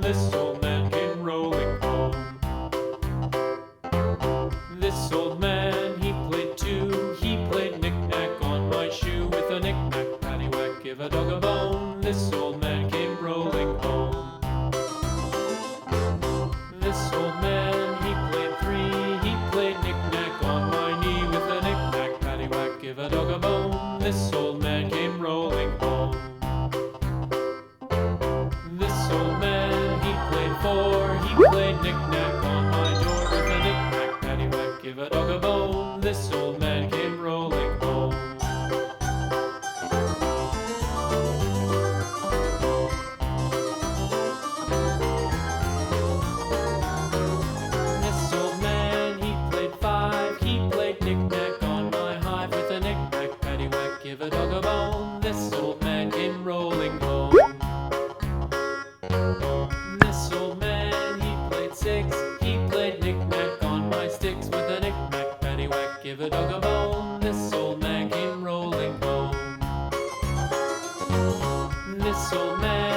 This old man came rolling home. This old man, he played too. He played knick-knack on my shoe. With a knick-knack, paddywhack, give a dog a bone. This old man came rolling home. This old man, he played three. He played knick-knack on my knee. With a knick-knack, paddywhack, give a dog a bone. This old man came rolling home. This old man, he played four. He played knick-knack on my door. With a knick-knack, paddywhack, give a dog a bone. This old man came rolling home. This old man, he played five. He played knick-knack on my hive. With a knick-knack, paddywhack, give a dog a bone. This old man came rolling home. This old man, he played six. He played knick-knack on my sticks. With a knick-knack, paddywhack, give a dog a bone. This old man came rolling home. This old man,